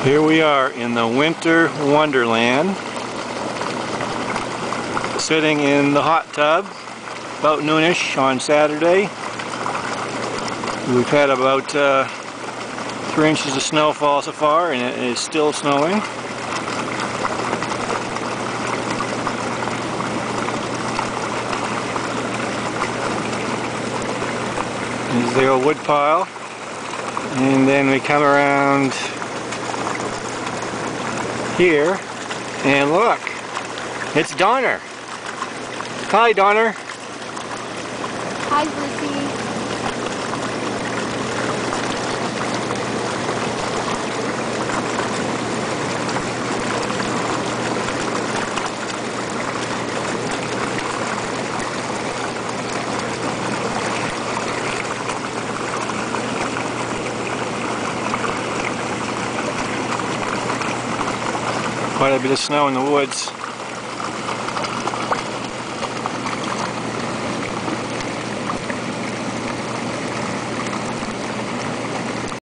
Here we are in the winter wonderland, sitting in the hot tub about noonish on Saturday. We've had about 3 inches of snowfall so far, and it is still snowing. There's the old wood pile, and then we come around here, and look, it's Donner. Hi, Donner. Hi, Blissy. Quite a bit of snow in the woods.